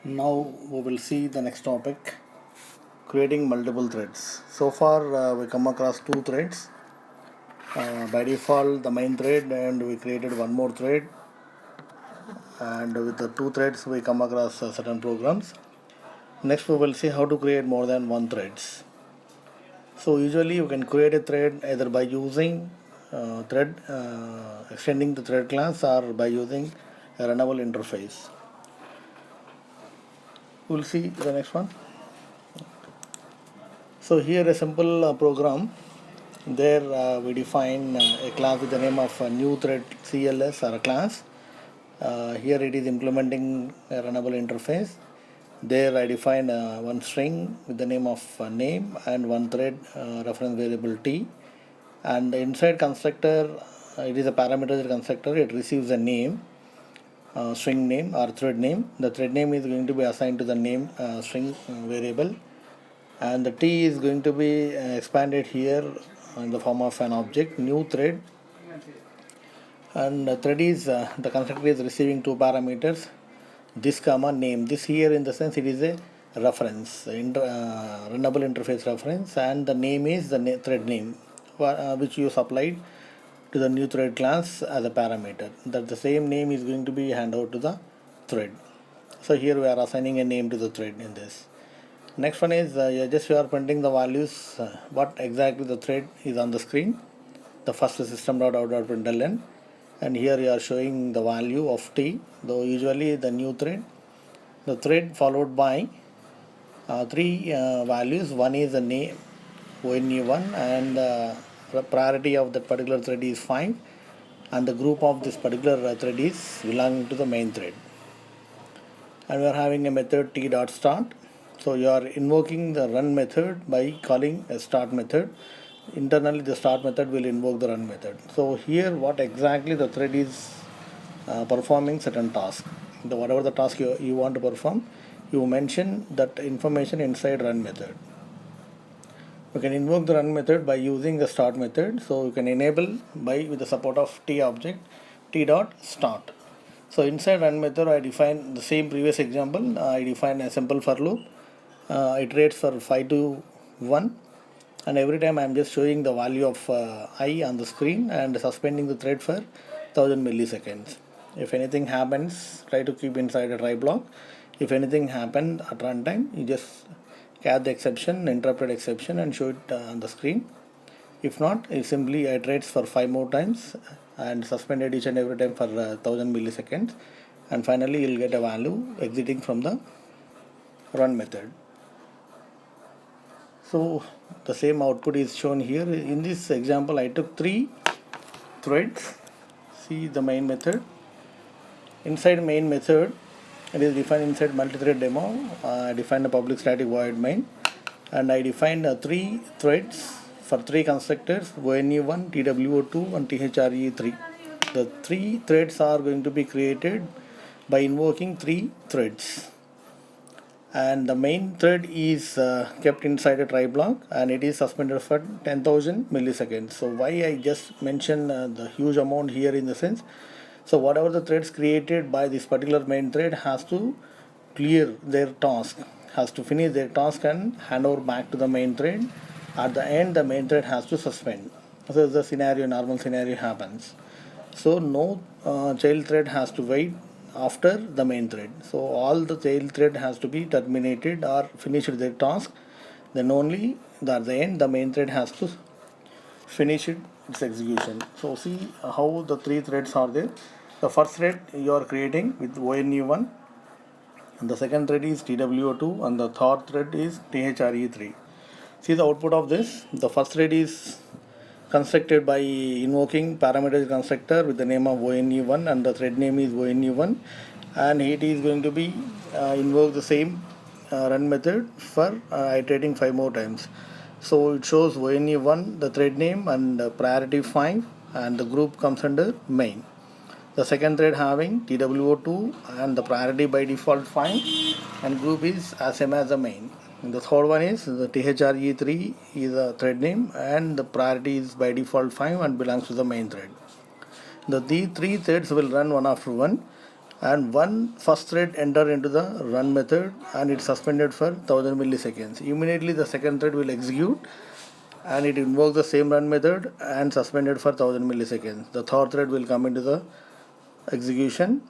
Now we will see the next topic, creating multiple threads. So far we come across two threads. By default the main thread, and we created one more thread, and with the two threads we come across certain programs. Next we will see how to create more than one threads. So usually you can create a thread either by using thread extending the thread class, or by using a runnable interface. We will see the next one. So here a simple program. There we define a class with the name of new thread CLS, or a class. Here it is implementing a runnable interface. There I define one string with the name of name and one thread reference variable t. And inside constructor, it is a parameter constructor. It receives a name, string name or thread name. The thread name is going to be assigned to the name string variable, and the t is going to be expanded here in the form of an object new thread. And the thread is the constructor is receiving two parameters, this comma name. This here in the sense it is a reference, runnable interface reference, and the name is the thread name which you supplied to the new thread class as a parameter. That the same name is going to be handed over to the thread. So here we are assigning a name to the thread in this. Next one is just you are printing the values what exactly the thread is on the screen. The first system.out.println, and here you are showing the value of t, though usually the new thread, the thread followed by three values. One is the name ONE1, and the priority of that particular thread is 5, and the group of this particular thread is belonging to the main thread. And we are having a method t.start. So you are invoking the run method by calling a start method. Internally the start method will invoke the run method. So here what exactly the thread is performing certain task. Whatever the task you want to perform, you mention that information inside run method. You can invoke the run method by using the start method. So you can enable by with the support of t object t.start. So inside run method I define the same previous example. I define a simple for loop. Iterates for 5 to 1, and every time I am just showing the value of I on the screen and suspending the thread for 1000 milliseconds. If anything happens, try to keep inside a try block. If anything happened at runtime, you just catch the exception, interrupted exception, and show it on the screen. If not, it simply iterates for 5 more times and suspended each and every time for 1000 milliseconds, and finally you will get a value exiting from the run method. So the same output is shown here. In this example I took 3 threads. See the main method. Inside main method, it is defined inside multi-thread demo. I defined a public static void main, and I defined 3 threads for 3 constructors, ONE1, TWO2 and THRE3. The 3 threads are going to be created by invoking 3 threads, and the main thread is kept inside a try block, and it is suspended for 10,000 milliseconds. So why I just mention the huge amount here in the sense, so whatever the threads created by this particular main thread has to clear their task, has to finish their task and hand over back to the main thread. At the end the main thread has to suspend. So the scenario, normal scenario happens. So no child thread has to wait after the main thread. So all the child thread has to be terminated or finished their task. Then only at the end the main thread has to finish its execution. So see how the 3 threads are there. The first thread you are creating with ONE1, and the second thread is TWO2, and the third thread is THRE3. See the output of this. The first thread is constructed by invoking parameter constructor with the name of ONE1, and the thread name is ONE1, and it is going to be invoke the same run method for iterating 5 more times. So it shows ONE1, the thread name, and priority 5, and the group comes under main. The second thread having TWO2 and the priority by default 5, and group is as same as the main. And the third one is the THRE3 is a thread name, and the priority is by default 5 and belongs to the main thread. These 3 threads will run one after one, and one first thread enter into the run method and it's suspended for 1000 milliseconds. Immediately the second thread will execute and it invokes the same run method and suspended for 1000 milliseconds. The third thread will come into the execution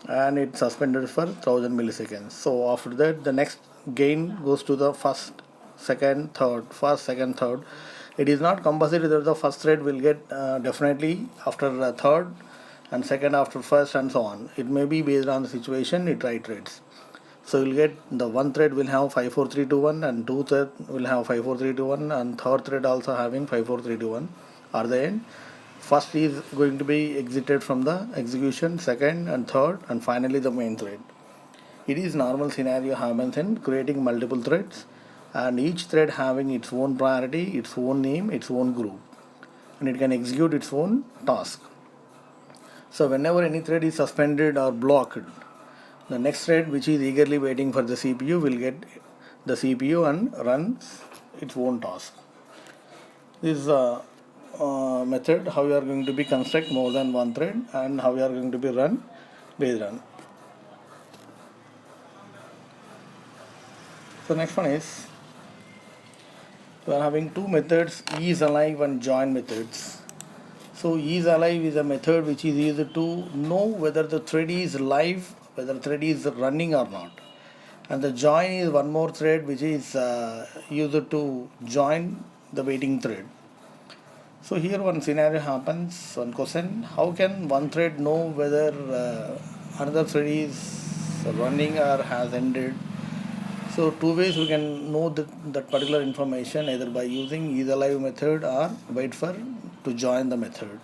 and it's suspended for 1000 milliseconds. So after that the next gain goes to the first, second, third, first, second, third. It is not compulsory that the first thread will get definitely after the third and second after first and so on. It may be based on the situation it iterates. So you'll get the one thread will have 54321 and two thread will have 54321 and third thread also having 54321 are the end. First is going to be exited from the execution, second and third and finally the main thread. It is normal scenario happens in creating multiple threads and each thread having its own priority, its own name, its own group, and it can execute its own task. So whenever any thread is suspended or blocked, the next thread which is eagerly waiting for the CPU will get the CPU and runs its own task. This is a method how you are going to be construct more than one thread and how you are going to be run based on. So next one is we are having two methods, isAlive and join methods. So isAlive is a method which is used to know whether the thread is live, whether the thread is running or not. And the join is one more thread which is used to join the waiting thread. So here one scenario happens, one question, how can one thread know whether another thread is running or has ended? So two ways we can know that particular information, either by using isAlive method or wait for to join the method.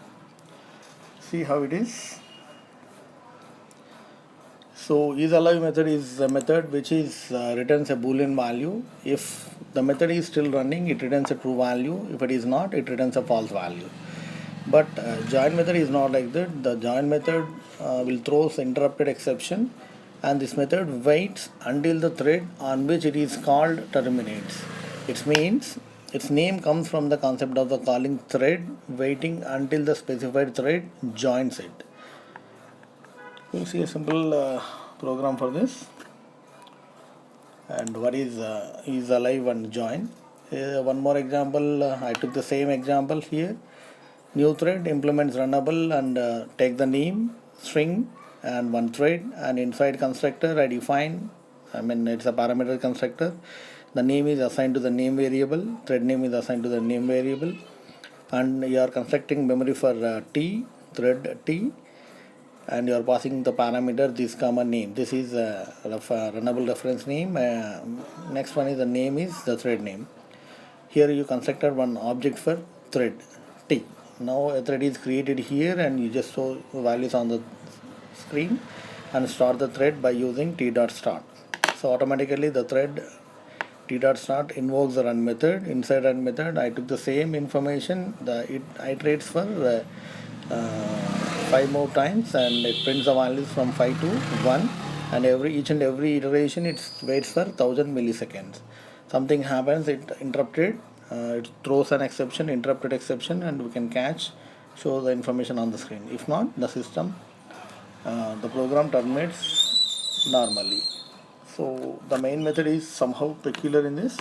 See how it is. So isAlive method is a method which is returns a boolean value. If the method is still running, it returns a true value. If it is not, it returns a false value. But join method is not like that. The join method will throw interrupted exception, and this method waits until the thread on which it is called terminates. It means its name comes from the concept of the calling thread waiting until the specified thread joins it. We'll see a simple program for this. And what is isAlive and join? One more example, I took the same example here. New thread implements runnable and take the name, string and one thread, and inside constructor I define, it's a parameter constructor. The name is assigned to the name variable, thread name is assigned to the name variable, and you are constructing memory for t, thread t, and you are passing the parameter this comma name. This is a runnable reference name. Next one is the name is the thread name. Here you constructed one object for thread t. Now a thread is created here and you just show values on the screen and start the thread by using t.start. So automatically the thread t.start invokes the run method. Inside run method I took the same information, it iterates for 5 more times and it prints the values from 5 to 1, and each and every iteration it waits for 1000 milliseconds. Something happens, it interrupted, it throws an exception, interrupted exception, and we can catch, show the information on the screen. If not, the system, the program terminates normally. So the main method is somehow peculiar in this.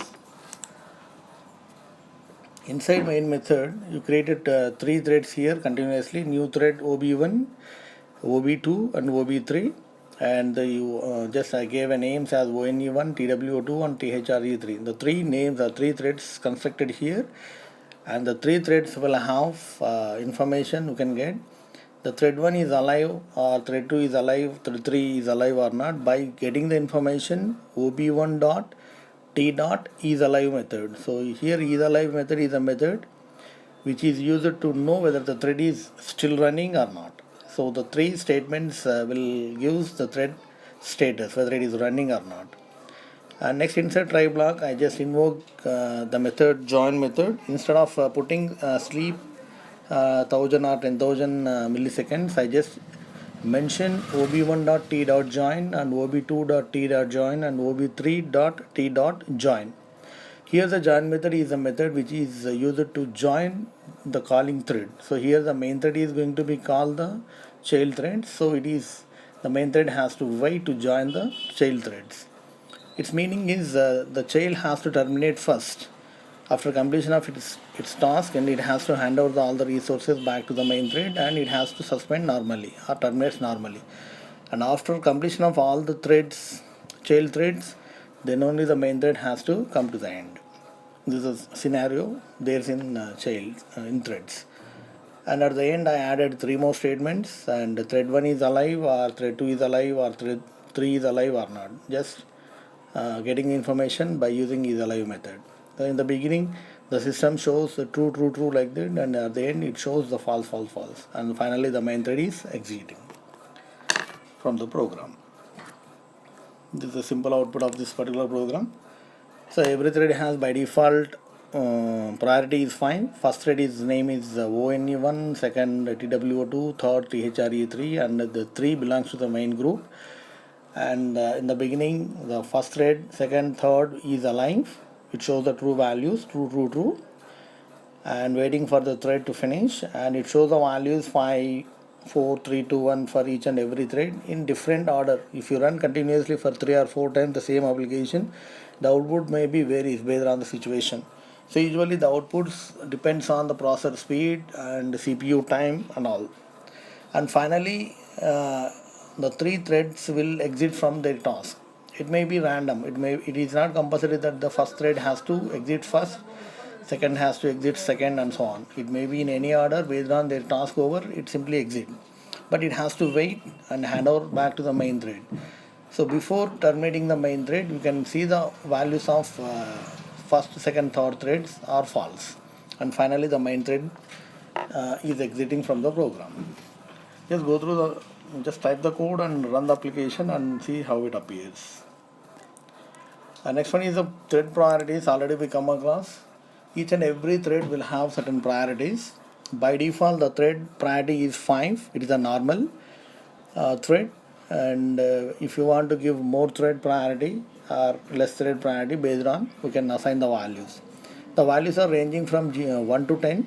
Inside main method, you created 3 threads here continuously, new thread OB1, OB2 and OB3, and you just gave a names as ONE1, TWO2 and THRE3. The 3 names are 3 threads constructed here, and the 3 threads will have information you can get. The thread 1 is alive or thread 2 is alive, thread 3 is alive or not by getting the information OB1 dot t dot isAlive method. So here isAlive method is a method which is used to know whether the thread is still running or not. So the 3 statements will give the thread status whether it is running or not. And next inside try block I just invoke the method join method. Instead of putting sleep 1000 or 10,000 milliseconds, I just mention ob1.t.join and ob2.t.join and ob3.t.join. Here the join method is a method which is used to join the calling thread. So here the main thread is going to be called the child thread. So it is the main thread has to wait to join the child threads. Its meaning is the child has to terminate first after completion of its task, and it has to hand over all the resources back to the main thread, and it has to suspend normally or terminates normally. And after completion of all the threads, child threads, then only the main thread has to come to the end. This is a scenario there's in child in threads. And at the end, I added three more statements, and thread 1 is alive, or thread 2 is alive, or thread 3 is alive or not. Just getting information by using is alive method. So in the beginning, the system shows the true, true, true like that, and at the end, it shows the false, false, false. And finally, the main thread is executing from the program. This is a simple output of this particular program. So every thread has by default priority is 5. First thread is name is ONE1, second TWO2, third THRE3, and the 3 belongs to the main group. And in the beginning, the first thread, second, third is alive. It shows the true values, true, true, true, and waiting for the thread to finish. And it shows the values 5, 4, 3, 2, 1 for each and every thread in different order. If you run continuously for 3 or 4 times the same application, the output may be varies based on the situation. So usually the outputs depends on the processor speed and CPU time and all. And finally, the 3 threads will exit from their task. It may be random. It is not compulsory that the first thread has to exit first, second has to exit second, and so on. It may be in any order based on their task over. It simply exit, but it has to wait and hand over back to the main thread. So before terminating the main thread, you can see the values of first, second, third threads are false, and finally the main thread is exiting from the program. Just type the code and run the application and see how it appears. The next one is the thread priorities. Already we come across. Each and every thread will have certain priorities. By default, the thread priority is 5. It is a normal thread, and if you want to give more thread priority or less thread priority, based on we can assign the values. The values are ranging from 1 to 10.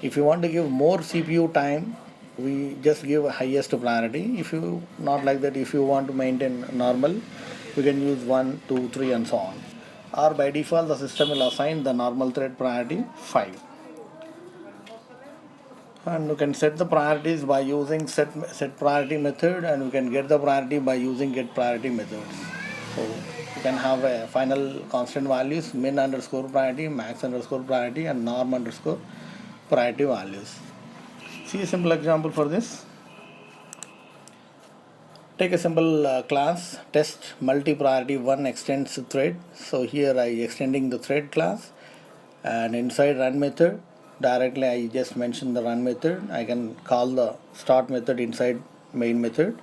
If you want to give more CPU time, we just give highest priority. If you not like that, if you want to maintain normal, we can use 1, 2, 3 and so on. Or by default, the system will assign the normal thread priority 5. And you can set the priorities by using set priority method, and you can get the priority by using get priority methods. So you can have a final constant values, min underscore priority, max underscore priority, and norm underscore priority values. See a simple example for this. Take a simple class test multi priority 1 extends thread. So here I extending the thread class, and inside run method directly I just mentioned the run method. I can call the start method inside main method,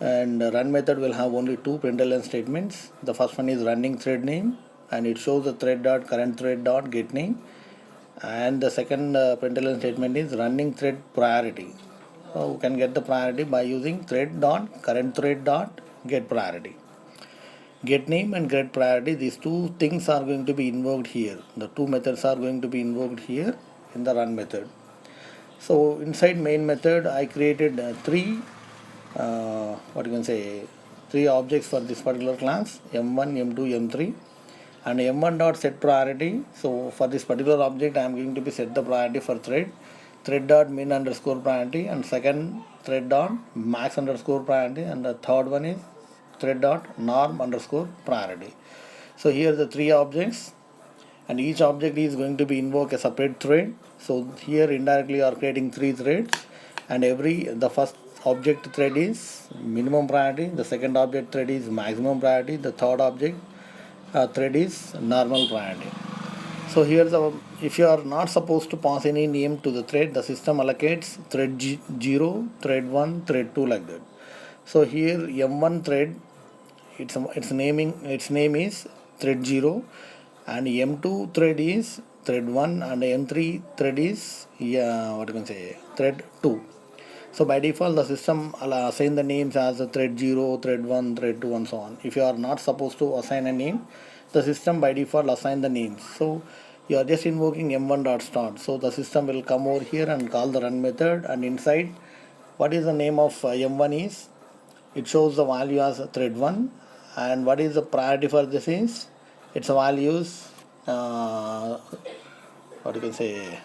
and the run method will have only 2 println statements. The first one is running thread name, and it shows the thread dot current thread dot get name, and the second println statement is running thread priority. So we can get the priority by using thread dot current thread dot get priority. Get name and get priority, these two things are going to be invoked here. The two methods are going to be invoked here in the run method. So inside main method, I created three objects for this particular class: m1, m2, m3, and m1 dot set priority. So for this particular object, I am going to be set the priority for thread dot min underscore priority, and second thread dot max underscore priority, and the third one is thread dot norm underscore priority. So here the 3 objects, and each object is going to be invoke a separate thread. So here indirectly you are creating 3 threads, and the first object thread is minimum priority, the second object thread is maximum priority, the third object thread is normal priority. So here if you are not supposed to pass any name to the thread, the system allocates thread 0, thread 1, thread 2 like that. So here m1 thread, its name is thread 0, and m2 thread is thread 1, and m3 thread is thread 2. So by default the system assign the names as thread 0, thread 1, thread 2 and so on. If you are not supposed to assign a name, the system by default assign the names. So you are just invoking m1 dot start. So the system will come over here and call the run method, and inside what is the name of m1 is it shows the value as thread 1. And what is the priority for this is its values, what you can say,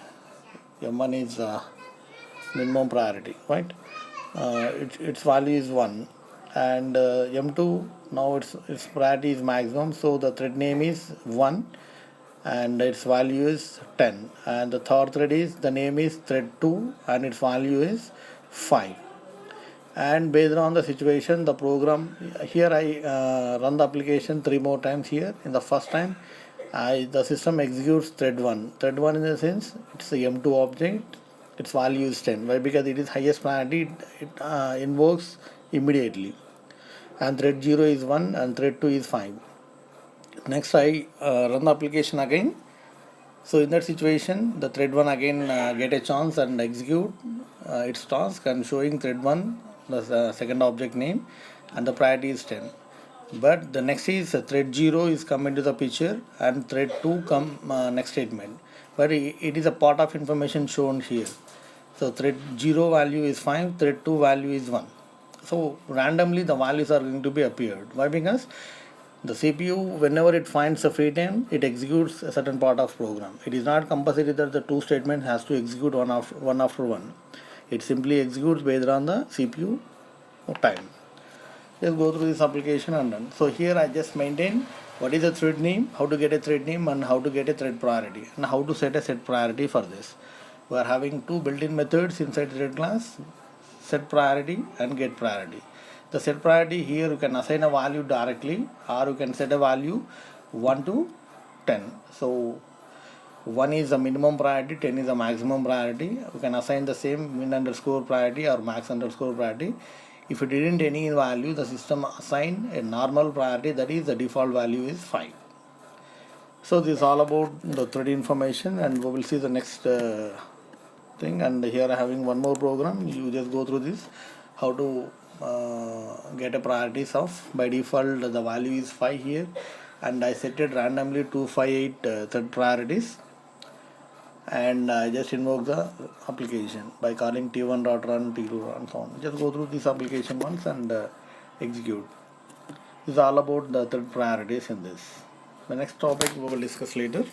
m1 is minimum priority, right? Its value is 1, and m2 now its priority is maximum, so the thread name is 1 and its value is 10, and the third thread is the name is thread 2 and its value is 5. And based on the situation, the program here I run the application 3 more times. Here in the first time the system executes thread 1. Thread 1 in the sense it's a m2 object, its value is 10. Why? Because it is highest priority, it invokes immediately, and thread 0 is 1 and thread 2 is 5. Next I run the application again. So in that situation, the thread 1 again get a chance and execute its task, and showing thread 1 the second object name, and the priority is 10. But the next is thread 0 is come into the picture, and thread 2 come next statement. But it is a part of information shown here. So thread 0 value is 5, thread 2 value is 1. So randomly the values are going to be appeared. Why? Because the CPU, whenever it finds a free time, it executes a certain part of program. It is not compulsory that the two statements has to execute one after one. It simply executes based on the CPU time. Just go through this application and done. So here I just maintain what is the thread name, how to get a thread name, and how to get a thread priority, and how to set a set priority for this. We are having two built-in methods inside thread class: set priority and get priority. The set priority, here you can assign a value directly, or you can set a value 1 to 10. So 1 is the minimum priority, 10 is the maximum priority. You can assign the same min underscore priority or max underscore priority. If it didn't any value, the system assign a normal priority, that is the default value is 5. So this is all about the thread information, and we will see the next thing. And here I having one more program. You just go through this, how to get a priorities of. By default the value is 5 here, and I set it randomly 258 thread priorities, and I just invoke the application by calling t1.run, t2 and so on. Just go through this application once and execute. This is all about the thread priorities in this. The next topic we will discuss later.